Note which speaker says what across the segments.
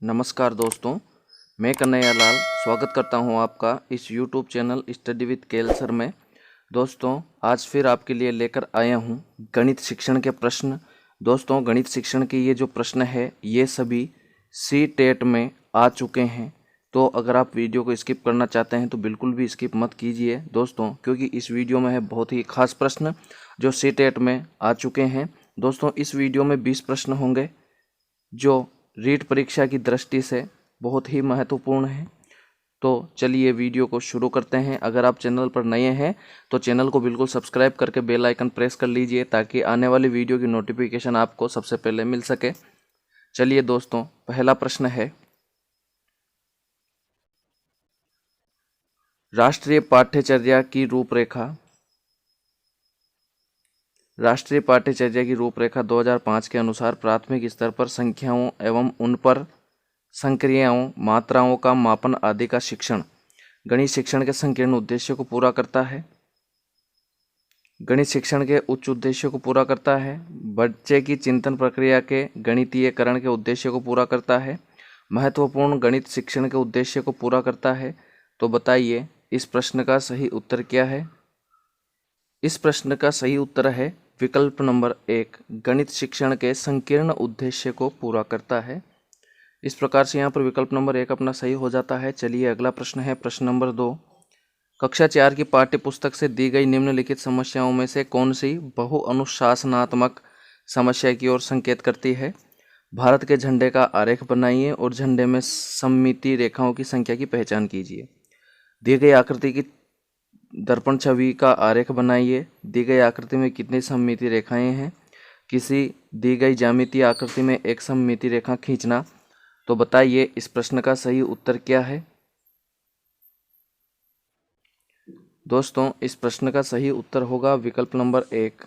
Speaker 1: नमस्कार दोस्तों, मैं कन्हैया लाल स्वागत करता हूं आपका इस YouTube channel study with KL sir में। दोस्तों, आज फिर आपके लिए लेकर आया हूं गणित शिक्षण के प्रश्न। दोस्तों, गणित शिक्षण के ये जो प्रश्न है ये सभी सी टेट में आ चुके हैं। तो अगर आप वीडियो को स्किप करना चाहते हैं तो बिल्कुल भी स्किप मत कीजिए दोस्तों, क्योंकि इस वीडियो में है बहुत ही खास प्रश्न जो सी टेट में आ चुके हैं। दोस्तों, इस वीडियो में 20 प्रश्न होंगे जो रीट परीक्षा की दृष्टि से बहुत ही महत्वपूर्ण है। तो चलिए वीडियो को शुरू करते हैं। अगर आप चैनल पर नए हैं तो चैनल को बिल्कुल सब्सक्राइब करके बेल आइकन प्रेस कर लीजिए ताकि आने वाली वीडियो की नोटिफिकेशन आपको सबसे पहले मिल सके। चलिए दोस्तों, पहला प्रश्न है, राष्ट्रीय पाठ्यचर्या की रूपरेखा। राष्ट्रीय पाठ्यचर्या की रूपरेखा 2005 के अनुसार प्राथमिक स्तर पर संख्याओं एवं उन पर संक्रियाओं, मात्राओं का मापन आदि का शिक्षण गणित शिक्षण के संकीर्ण उद्देश्य को पूरा करता है। गणित शिक्षण के उच्च उद्देश्य को पूरा करता है। बच्चे की चिंतन प्रक्रिया के गणितीयकरण के उद्देश्य को पूरा करता है। महत्वपूर्ण गणित शिक्षण के उद्देश्य को पूरा करता है। तो बताइए इस प्रश्न का सही उत्तर क्या है। इस प्रश्न का सही उत्तर है विकल्प नंबर 1, गणित शिक्षण के संकीर्ण उद्देश्य को पूरा करता है। इस प्रकार से यहाँ पर विकल्प नंबर 1 अपना सही हो जाता है। चलिए अगला प्रश्न है, प्रश्न नंबर 2, कक्षा 4 की पाठ्य पुस्तक से दी गई निम्नलिखित समस्याओं में से कौन सी बहु अनुशासनात्मक समस्या की ओर संकेत करती है। भारत के झंडे का आरेख बनाइए और झंडे में सममिति रेखाओं की संख्या की पहचान कीजिए। दी गई आकृति की दर्पण छवि का आरेख बनाइए। दी गई आकृति में कितनी सममिति रेखाएं हैं। किसी दी गई ज्यामितीय आकृति में एक सममिति रेखा खींचना। तो बताइए इस प्रश्न का सही उत्तर क्या है। दोस्तों, इस प्रश्न का सही उत्तर होगा विकल्प नंबर 1,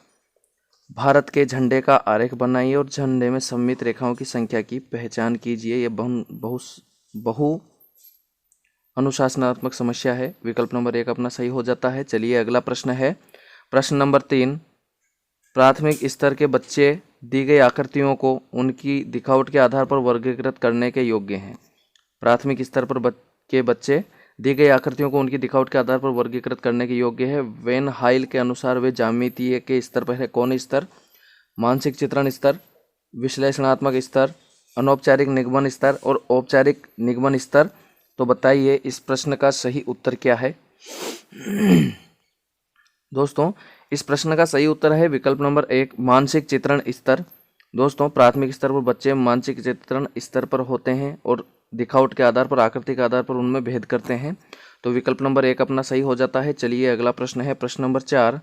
Speaker 1: भारत के झंडे का आरेख बनाइए और झंडे में सममित रेखाओं की संख्या की पहचान कीजिए। यह बहु अनुशासनात्मक समस्या है। विकल्प नंबर 1 अपना सही हो जाता है। चलिए अगला प्रश्न है, प्रश्न नंबर 3, प्राथमिक स्तर के बच्चे दी गई आकृतियों को उनकी दिखावट के आधार पर वर्गीकृत करने के योग्य हैं। प्राथमिक स्तर पर के बच्चे दी गई आकृतियों को उनकी दिखावट के आधार पर वर्गीकृत करने के योग्य है। वेन हाइल के अनुसार वे ज्यामितीय के स्तर पर है। कौन स्तर? मानसिक चित्रण स्तर, विश्लेषणात्मक स्तर, अनौपचारिक निगमन स्तर और औपचारिक निगमन स्तर। तो बताइए इस प्रश्न का सही उत्तर क्या है। दोस्तों, इस प्रश्न का सही उत्तर है विकल्प नंबर 1, मानसिक चित्रण स्तर। दोस्तों, प्राथमिक स्तर पर बच्चे मानसिक चित्रण स्तर पर होते हैं और दिखावट के आधार पर, आकृति के आधार पर उनमें भेद करते हैं। तो विकल्प नंबर 1 अपना सही हो जाता है। चलिए अगला प्रश्न है, प्रश्न नंबर 4,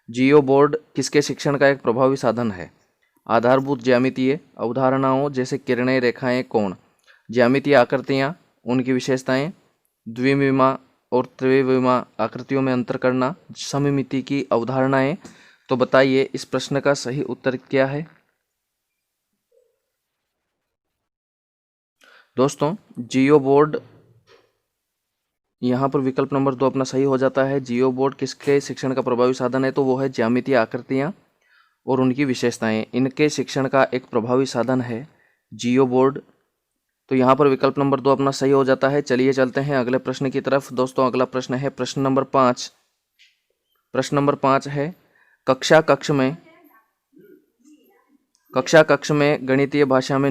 Speaker 1: जियो बोर्ड किसके शिक्षण का एक प्रभावी साधन है। आधारभूत ज्यामितीय अवधारणाओं जैसे किरणें, रेखाएं, कोण, ज्यामितीय आकृतियां, उनकी विशेषताएं, द्विविमा और त्रिविमा आकृतियों में अंतर करना, सममिति की अवधारणाएं। तो बताइए इस प्रश्न का सही उत्तर क्या है। दोस्तों, जियो बोर्ड, यहाँ पर विकल्प नंबर 2 अपना सही हो जाता है। जियो बोर्ड किसके शिक्षण का प्रभावी साधन है, तो वो है ज्यामितीय आकृतियाँ और उनकी विशेषताएं, इनके शिक्षण का एक प्रभावी साधन है जियो बोर्ड। तो यहाँ पर विकल्प नंबर 2 अपना सही हो जाता है। चलिए चलते हैं अगले प्रश्न की तरफ। दोस्तों, अगला प्रश्न है प्रश्न नंबर 5। प्रश्न नंबर 5 है, कक्षा कक्ष में गणितीय भाषा में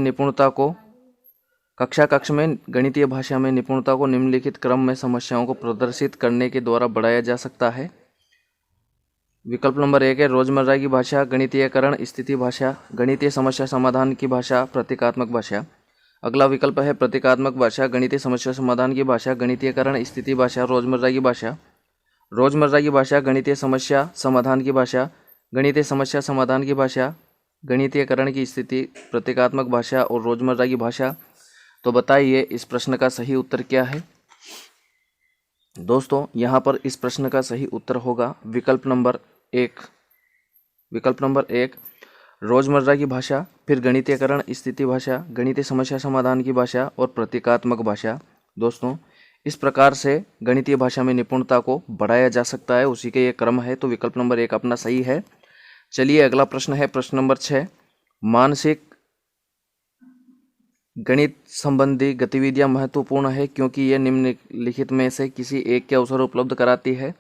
Speaker 1: निपुणता को निम्नलिखित क्रम में समस्याओं को प्रदर्शित करने के द्वारा बढ़ाया जा सकता है। विकल्प नंबर 1 है रोजमर्रा की भाषा, गणितीयकरण, स्थिति भाषा, गणितीय समस्या समाधान की भाषा, प्रतीकात्मक भाषा। अगला विकल्प है प्रतीकात्मक भाषा, गणितीय समस्या समाधान की भाषा, गणितीयकरण, स्थिति भाषा, रोजमर्रा की भाषा। रोजमर्रा की भाषा, गणितीय समस्या समाधान की भाषा, गणितीय समस्या समाधान की भाषा, गणितीयकरण की स्थिति, प्रतीकात्मक भाषा और रोजमर्रा की भाषा। तो बताइए इस प्रश्न का सही उत्तर क्या है। दोस्तों, यहाँ पर इस प्रश्न का सही उत्तर होगा विकल्प नंबर 1। विकल्प नंबर 1, रोजमर्रा की भाषा, फिर गणितीयकरण, स्थिति भाषा, गणितीय समस्या समाधान की भाषा और प्रतीकात्मक भाषा। दोस्तों, इस प्रकार से गणितीय भाषा में निपुणता को बढ़ाया जा सकता है, उसी के ये क्रम है। तो विकल्प नंबर 1 अपना सही है। चलिए अगला प्रश्न है प्रश्न नंबर 6, मानसिक गणित संबंधी गतिविधियां महत्वपूर्ण है क्योंकि ये निम्नलिखित में से किसी एक के अवसर उपलब्ध कराती है।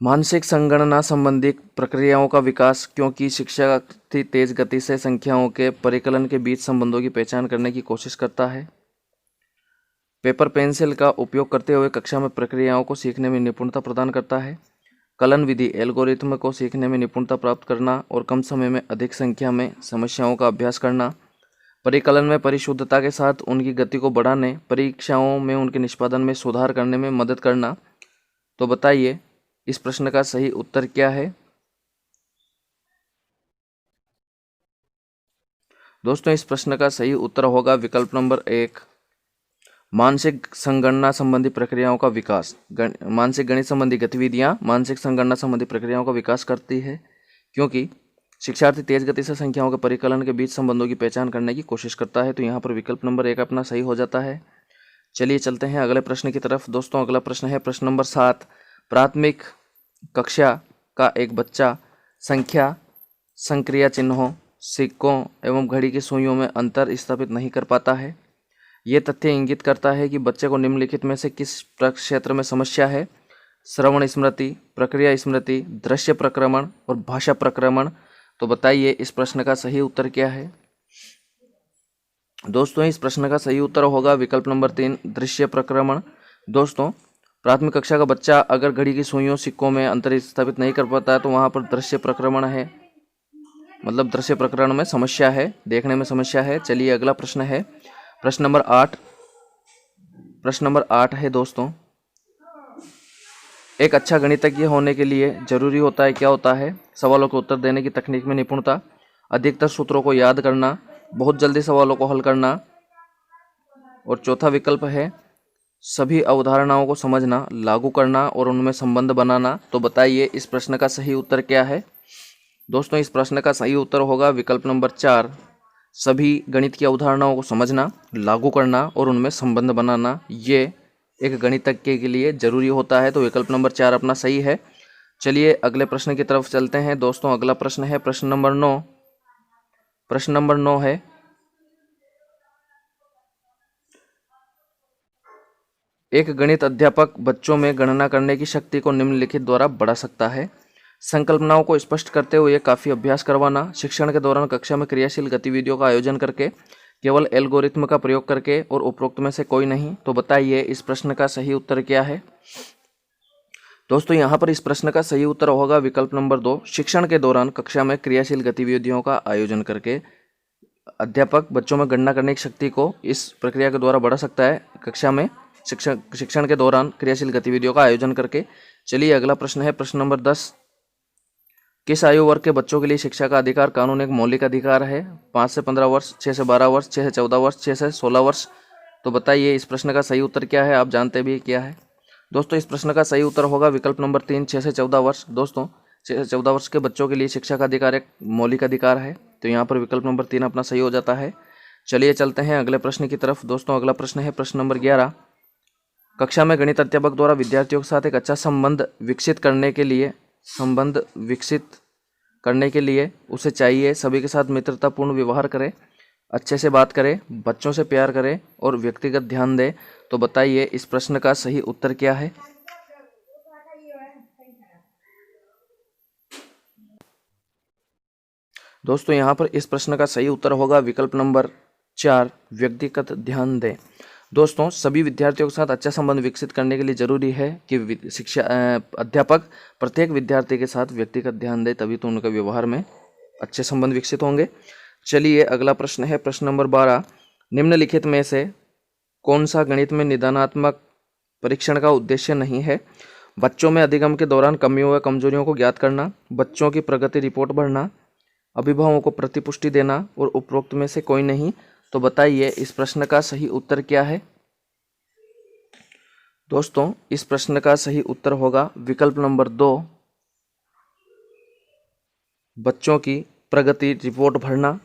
Speaker 1: मानसिक संगणना संबंधी प्रक्रियाओं का विकास क्योंकि शिक्षार्थी तेज गति से संख्याओं के परिकलन के बीच संबंधों की पहचान करने की कोशिश करता है। पेपर पेंसिल का उपयोग करते हुए कक्षा में प्रक्रियाओं को सीखने में निपुणता प्रदान करता है। कलन विधि एल्गोरिथम को सीखने में निपुणता प्राप्त करना और कम समय में अधिक संख्या में समस्याओं का अभ्यास करना। परिकलन में परिशुद्धता के साथ उनकी गति को बढ़ाने, परीक्षाओं में उनके निष्पादन में सुधार करने में मदद करना। तो बताइए इस प्रश्न का सही उत्तर क्या है। दोस्तों इस प्रश्न का सही उत्तर होगा विकल्प नंबर 1, मानसिक संगणना संबंधी प्रक्रियाओं का विकास। मानसिक गणित संबंधी गतिविधियां मानसिक संगणना संबंधी प्रक्रियाओं का विकास करती है क्योंकि शिक्षार्थी तेज गति से संख्याओं के परिकलन के बीच संबंधों की पहचान करने की कोशिश करता है। तो यहाँ पर विकल्प नंबर 1 अपना सही हो जाता है। चलिए चलते हैं अगले प्रश्न की तरफ। दोस्तों अगला प्रश्न है प्रश्न नंबर 7, प्राथमिक कक्षा का एक बच्चा संख्या, संक्रिया चिन्हों, सिक्कों एवं घड़ी की सुइयों में अंतर स्थापित नहीं कर पाता है। ये तथ्य इंगित करता है कि बच्चे को निम्नलिखित में से किस क्षेत्र में समस्या है। श्रवण स्मृति, प्रक्रिया स्मृति, दृश्य प्रक्रमण और भाषा प्रक्रमण। तो बताइए इस प्रश्न का सही उत्तर क्या है। दोस्तों इस प्रश्न का सही उत्तर होगा विकल्प नंबर 3, दृश्य प्रक्रमण। दोस्तों प्राथमिक कक्षा का बच्चा अगर घड़ी की सुइयों, सिक्कों में अंतर स्थापित नहीं कर पाता है तो वहाँ पर दृश्य प्रक्रमण है, मतलब दृश्य प्रकरण में समस्या है, देखने में समस्या है। चलिए अगला प्रश्न है प्रश्न नंबर 8। प्रश्न नंबर 8 है दोस्तों, एक अच्छा गणितज्ञ होने के लिए जरूरी होता है, क्या होता है। सवालों के उत्तर देने की तकनीक में निपुणता, अधिकतर सूत्रों को याद करना, बहुत जल्दी सवालों को हल करना, और चौथा विकल्प है सभी अवधारणाओं को समझना, लागू करना और उनमें संबंध बनाना। तो बताइए इस प्रश्न का सही उत्तर क्या है। दोस्तों इस प्रश्न का सही उत्तर होगा विकल्प नंबर 4, सभी गणित की अवधारणाओं को समझना, लागू करना और उनमें संबंध बनाना। ये एक गणितज्ञ के लिए जरूरी होता है। तो विकल्प नंबर 4 अपना सही है। चलिए अगले प्रश्न की तरफ चलते हैं। दोस्तों अगला प्रश्न है प्रश्न नंबर 9। प्रश्न नंबर 9 है, एक गणित अध्यापक बच्चों में गणना करने की शक्ति को निम्नलिखित द्वारा बढ़ा सकता है। संकल्पनाओं को स्पष्ट करते हुए काफ़ी अभ्यास करवाना, शिक्षण के दौरान कक्षा में क्रियाशील गतिविधियों का आयोजन करके, केवल एल्गोरिथम का प्रयोग करके और उपरोक्त में से कोई नहीं। तो बताइए इस प्रश्न का सही उत्तर क्या है। दोस्तों यहाँ पर इस प्रश्न का सही उत्तर होगा विकल्प नंबर 2, शिक्षण के दौरान कक्षा में क्रियाशील गतिविधियों का आयोजन करके अध्यापक बच्चों में गणना करने की शक्ति को इस प्रक्रिया के द्वारा बढ़ा सकता है, कक्षा में शिक्षण के दौरान क्रियाशील गतिविधियों का आयोजन करके। चलिए अगला प्रश्न है प्रश्न नंबर 10, किस आयु वर्ग के बच्चों के लिए शिक्षा का अधिकार कानून एक मौलिक अधिकार है। 5 से 15 वर्ष, 6 से 12 वर्ष, 6 से 14 वर्ष, 6 से 16 वर्ष। तो बताइए इस प्रश्न का सही उत्तर क्या है, आप जानते भी क्या है। दोस्तों इस प्रश्न का सही उत्तर होगा विकल्प नंबर 3, 6 से 14 वर्ष। दोस्तों 6 से 14 वर्ष के बच्चों के लिए शिक्षा का अधिकार एक मौलिक अधिकार है। तो यहाँ पर विकल्प नंबर 3 अपना सही हो जाता है। चलिए चलते हैं अगले प्रश्न की तरफ। दोस्तों अगला प्रश्न है प्रश्न नंबर 11, कक्षा में गणित अध्यापक द्वारा विद्यार्थियों के साथ एक अच्छा संबंध विकसित करने के लिए उसे चाहिए सभी के साथ मित्रतापूर्ण व्यवहार करे, अच्छे से बात करे, बच्चों से प्यार करे और व्यक्तिगत ध्यान दे। तो बताइए इस प्रश्न का सही उत्तर क्या है। दोस्तों यहाँ पर इस प्रश्न का सही उत्तर होगा विकल्प नंबर 4, व्यक्तिगत ध्यान दें। दोस्तों सभी विद्यार्थियों के साथ अच्छा संबंध विकसित करने के लिए जरूरी है कि अध्यापक प्रत्येक विद्यार्थी के साथ व्यक्तिगत ध्यान दे, तभी तो उनके व्यवहार में अच्छे संबंध विकसित होंगे। चलिए अगला प्रश्न है प्रश्न नंबर 12, निम्नलिखित में से कौन सा गणित में निदानात्मक परीक्षण का उद्देश्य नहीं है। बच्चों में अधिगम के दौरान कमियों व कमजोरियों को ज्ञात करना, बच्चों की प्रगति रिपोर्ट भरना, अभिभावकों को प्रतिपुष्टि देना और उपरोक्त में से कोई नहीं। तो बताइए इस प्रश्न का सही उत्तर क्या है। दोस्तों इस प्रश्न का सही उत्तर होगा विकल्प नंबर 2, बच्चों की प्रगति रिपोर्ट भरना।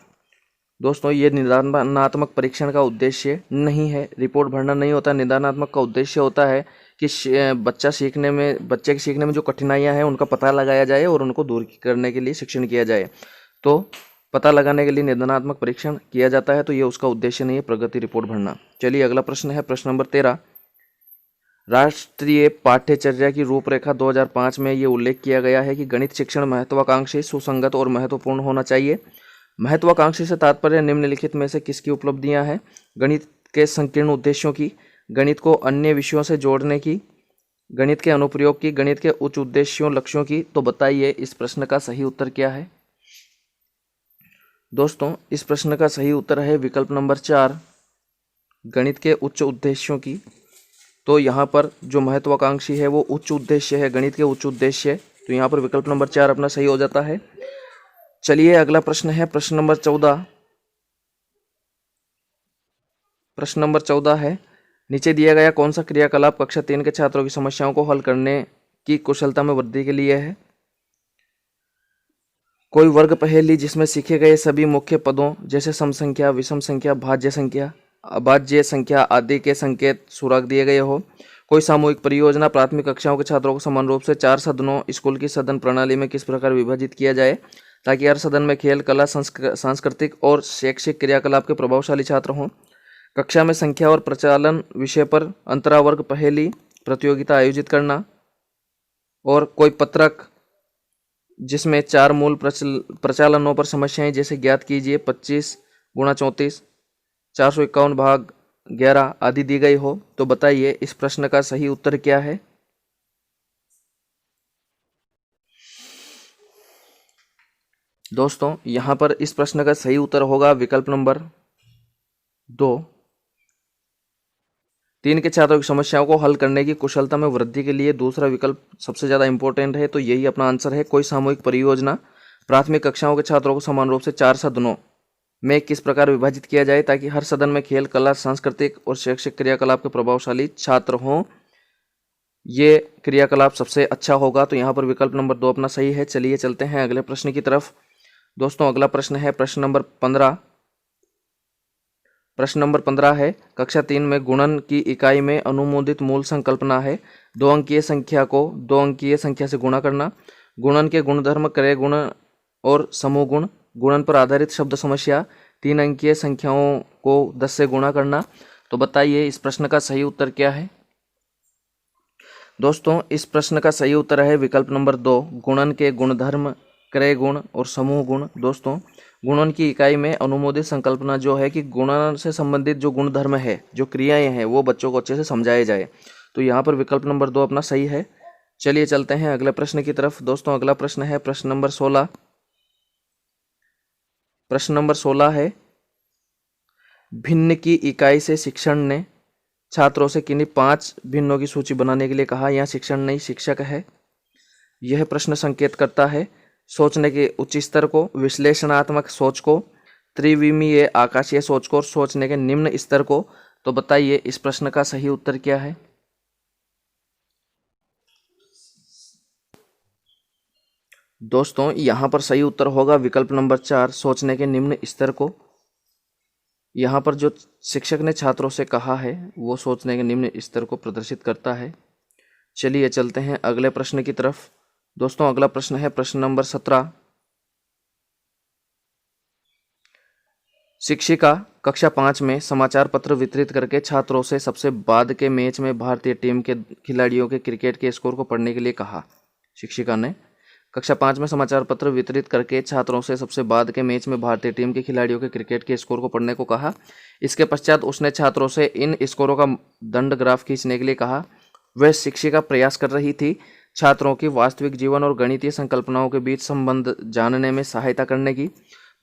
Speaker 1: दोस्तों ये निदानात्मक परीक्षण का उद्देश्य नहीं है, रिपोर्ट भरना नहीं होता। निदानात्मक का उद्देश्य होता है कि बच्चे के सीखने में जो कठिनाइयां हैं उनका पता लगाया जाए और उनको दूर करने के लिए शिक्षण किया जाए। तो पता लगाने के लिए निदानात्मक परीक्षण किया जाता है, तो ये उसका उद्देश्य नहीं है प्रगति रिपोर्ट भरना। चलिए अगला प्रश्न है प्रश्न नंबर 13। राष्ट्रीय पाठ्यचर्या की रूपरेखा 2005 में ये उल्लेख किया गया है कि गणित शिक्षण महत्वाकांक्षी, सुसंगत और महत्वपूर्ण होना चाहिए। महत्वाकांक्षी से तात्पर्य निम्नलिखित में से किसकी उपलब्धियां हैं? गणित के संकीर्ण उद्देश्यों की, गणित को अन्य विषयों से जोड़ने की, गणित के अनुप्रयोग की, गणित के उच्च उद्देश्यों लक्ष्यों की। तो बताइए इस प्रश्न का सही उत्तर क्या है? दोस्तों इस प्रश्न का सही उत्तर है विकल्प नंबर 4, गणित के उच्च उद्देश्यों की। तो यहाँ पर जो महत्वाकांक्षी है वो उच्च उद्देश्य है, गणित के उच्च उद्देश्य। तो यहाँ पर विकल्प नंबर 4 अपना सही हो जाता है। चलिए अगला प्रश्न है प्रश्न नंबर 14। प्रश्न नंबर 14 है, नीचे दिया गया कौन सा क्रियाकलाप कक्षा 3 के छात्रों की समस्याओं को हल करने की कुशलता में वृद्धि के लिए है? कोई वर्ग पहेली जिसमें सीखे गए सभी मुख्य पदों जैसे सम संख्या, विषम संख्या, भाज्य संख्या, अभाज्य संख्या आदि के संकेत सुराग दिए गए हो। कोई सामूहिक परियोजना प्राथमिक कक्षाओं के छात्रों को समान रूप से 4 सदनों स्कूल की सदन प्रणाली में किस प्रकार विभाजित किया जाए ताकि हर सदन में खेल, कला, सांस्कृतिक और शैक्षिक क्रियाकलाप के प्रभावशाली छात्र हों। कक्षा में संख्या और प्रचालन विषय पर अंतरावर्ग पहेली प्रतियोगिता आयोजित करना। और कोई पत्रक जिसमें 4 मूल प्रचालनों पर समस्याएं जैसे ज्ञात कीजिए 25 गुणा 34, 451 भाग 11 आदि दी गई हो। तो बताइए इस प्रश्न का सही उत्तर क्या है? दोस्तों यहां पर इस प्रश्न का सही उत्तर होगा विकल्प नंबर 2, 3 के छात्रों की समस्याओं को हल करने की कुशलता में वृद्धि के लिए दूसरा विकल्प सबसे ज़्यादा इंपॉर्टेंट है। तो यही अपना आंसर है। कोई सामूहिक परियोजना प्राथमिक कक्षाओं के छात्रों को समान रूप से 4 सदनों में किस प्रकार विभाजित किया जाए ताकि हर सदन में खेल, कला, सांस्कृतिक और शैक्षिक क्रियाकलाप के प्रभावशाली छात्र हों। ये क्रियाकलाप सबसे अच्छा होगा। तो यहाँ पर विकल्प नंबर 2 अपना सही है। चलिए चलते हैं अगले प्रश्न की तरफ। दोस्तों अगला प्रश्न है प्रश्न नंबर 15। प्रश्न नंबर 15 है, कक्षा 3 में गुणन की इकाई में अनुमोदित मूल संकल्पना है 2 अंकीय संख्या को 2 अंकीय संख्या से गुणा करना। गुणन के गुणधर्म, क्रय गुण और समूह गुण, गुणन पर आधारित शब्द समस्या, 3 अंकीय संख्याओं को 10 से गुणा करना। तो बताइए इस प्रश्न का सही उत्तर क्या है? दोस्तों इस प्रश्न का सही उत्तर है विकल्प नंबर 2, गुणन के गुणधर्म, क्रय गुण और समूह गुण। दोस्तों गुणन की इकाई में अनुमोदित संकल्पना जो है कि गुणन से संबंधित जो गुणधर्म है, जो क्रियाएं हैं, वो बच्चों को अच्छे से समझाए जाए। तो यहाँ पर विकल्प नंबर 2 अपना सही है। चलिए चलते हैं अगले प्रश्न की तरफ। दोस्तों अगला प्रश्न है प्रश्न नंबर 16। प्रश्न नंबर 16 है, भिन्न की इकाई से शिक्षण ने छात्रों से किन्हीं 5 भिन्नों की सूची बनाने के लिए कहा। यहाँ शिक्षण नहीं शिक्षक है। यह प्रश्न संकेत करता है सोचने के उच्च स्तर को, विश्लेषणात्मक सोच को, त्रिविमीय आकाशीय सोच को और सोचने के निम्न स्तर को। तो बताइए इस प्रश्न का सही उत्तर क्या है? दोस्तों यहाँ पर सही उत्तर होगा विकल्प नंबर 4, सोचने के निम्न स्तर को। यहाँ पर जो शिक्षक ने छात्रों से कहा है वो सोचने के निम्न स्तर को प्रदर्शित करता है। चलिए चलते हैं अगले प्रश्न की तरफ। दोस्तों अगला प्रश्न है प्रश्न नंबर 17। शिक्षिका कक्षा 5 में समाचार पत्र वितरित करके छात्रों से सबसे बाद के मैच में भारतीय टीम के खिलाड़ियों के क्रिकेट के स्कोर को पढ़ने के लिए कहा। शिक्षिका ने कक्षा 5 में समाचार पत्र वितरित करके छात्रों से सबसे बाद के मैच में भारतीय टीम के खिलाड़ियों के क्रिकेट के स्कोर को पढ़ने को कहा। इसके पश्चात उसने छात्रों से इन स्कोरों का दंड ग्राफ खींचने के लिए कहा। वह शिक्षिका प्रयास कर रही थी छात्रों की वास्तविक जीवन और गणितीय संकल्पनाओं के बीच संबंध जानने में सहायता करने की,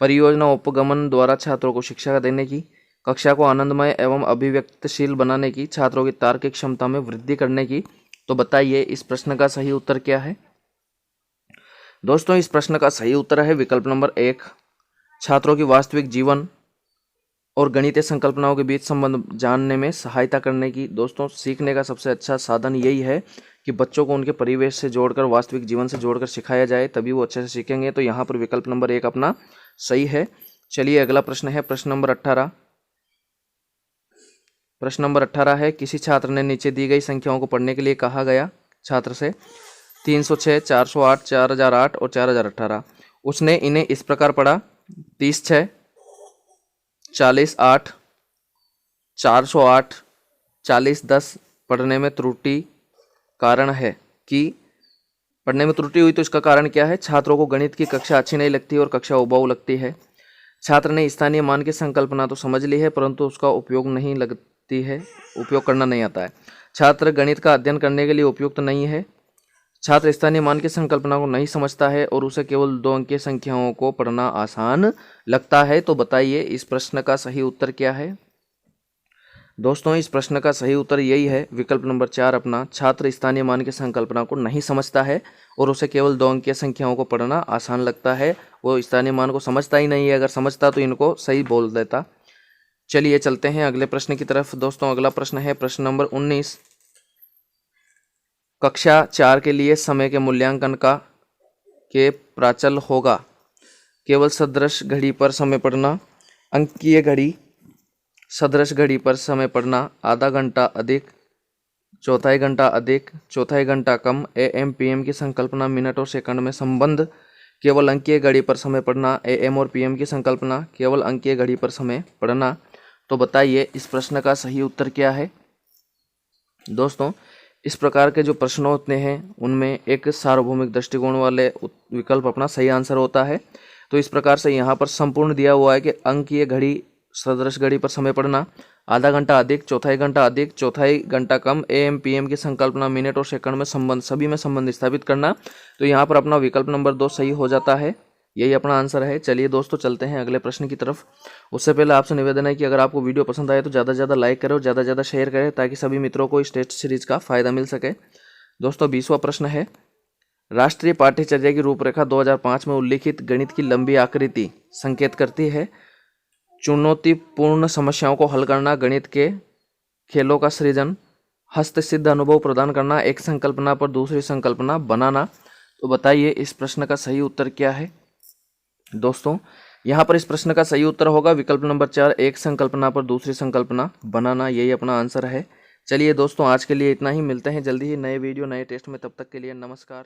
Speaker 1: परियोजना उपगमन द्वारा छात्रों को शिक्षा देने की, कक्षा को आनंदमय एवं अभिव्यक्तिशील बनाने की, छात्रों की तार्किक क्षमता में वृद्धि करने की। तो बताइए इस प्रश्न का सही उत्तर क्या है? दोस्तों इस प्रश्न का सही उत्तर है विकल्प नंबर 1, छात्रों की वास्तविक जीवन और गणितीय संकल्पनाओं के बीच संबंध जानने में सहायता करने की। दोस्तों सीखने का सबसे अच्छा साधन यही है कि बच्चों को उनके परिवेश से जोड़कर, वास्तविक जीवन से जोड़कर सिखाया जाए, तभी वो अच्छे से सीखेंगे। तो यहाँ पर विकल्प नंबर 1 अपना सही है। चलिए अगला प्रश्न है प्रश्न नंबर 18। प्रश्न नंबर 18 है, किसी छात्र ने नीचे दी गई संख्याओं को पढ़ने के लिए कहा गया छात्र से 306, 408, 4008 और 4018। उसने इन्हें इस प्रकार पढ़ा 30×6 40×8 408 40×10 पढ़ने में त्रुटि कारण है कि पढ़ने में त्रुटि हुई तो इसका कारण क्या है? छात्रों को गणित की कक्षा अच्छी नहीं लगती और कक्षा उबाऊ लगती है। छात्र ने स्थानीय मान की संकल्पना तो समझ ली है परंतु उसका उपयोग करना नहीं आता है। छात्र गणित का अध्ययन करने के लिए उपयुक्त नहीं है। छात्र स्थानीय मान की संकल्पना को नहीं समझता है और उसे केवल 2 अंकीय संख्याओं को पढ़ना आसान लगता है। तो बताइए इस प्रश्न का सही उत्तर क्या है? दोस्तों इस प्रश्न का सही उत्तर यही है, विकल्प नंबर 4 अपना। छात्र स्थानीय मान की संकल्पना को नहीं समझता है और उसे केवल 2 अंकीय संख्याओं को पढ़ना आसान लगता है। वो स्थानीय मान को समझता ही नहीं है, अगर समझता तो इनको सही बोल देता। चलिए चलते हैं अगले प्रश्न की तरफ। दोस्तों अगला प्रश्न है प्रश्न नंबर 19। कक्षा 4 के लिए समय के मूल्यांकन के प्राचल होगा केवल सदृश घड़ी पर समय पढ़ना, अंकीय घड़ी, सदृश घड़ी पर समय पढ़ना, आधा घंटा अधिक, चौथाई घंटा अधिक, चौथाई घंटा कम, AM PM की संकल्पना, मिनट और सेकंड में संबंध, केवल अंकीय घड़ी पर समय पढ़ना, AM और PM की संकल्पना, केवल अंकीय घड़ी पर समय पढ़ना। तो बताइए इस प्रश्न का सही उत्तर क्या है? दोस्तों इस प्रकार के जो प्रश्न होते हैं उनमें एक सार्वभौमिक दृष्टिकोण वाले विकल्प अपना सही आंसर होता है। तो इस प्रकार से यहाँ पर संपूर्ण दिया हुआ है कि अंकीय घड़ी, सदृश घड़ी पर समय पढ़ना, आधा घंटा अधिक, चौथाई घंटा अधिक, चौथाई घंटा कम, AM PM की संकल्पना, मिनट और सेकंड में संबंध, सभी में संबंध स्थापित करना। तो यहाँ पर अपना विकल्प नंबर 2 सही हो जाता है, यही अपना आंसर है। चलिए दोस्तों चलते हैं अगले प्रश्न की तरफ। उससे पहले आपसे निवेदन है कि अगर आपको वीडियो पसंद आए तो ज़्यादा से ज़्यादा लाइक करें और ज़्यादा से ज़्यादा शेयर करें ताकि सभी मित्रों को इस टेस्ट सीरीज का फायदा मिल सके। दोस्तों 20वां प्रश्न है, राष्ट्रीय पाठ्यचर्या की रूपरेखा 2005 में उल्लिखित गणित की लंबी आकृति संकेत करती है चुनौतीपूर्ण समस्याओं को हल करना, गणित के खेलों का सृजन, हस्तसिद्ध अनुभव प्रदान करना, एक संकल्पना पर दूसरी संकल्पना बनाना। तो बताइए इस प्रश्न का सही उत्तर क्या है? दोस्तों यहाँ पर इस प्रश्न का सही उत्तर होगा विकल्प नंबर 4, एक संकल्पना पर दूसरी संकल्पना बनाना, यही अपना आंसर है। चलिए दोस्तों आज के लिए इतना ही, मिलते हैं जल्दी ही नए वीडियो नए टेस्ट में, तब तक के लिए नमस्कार।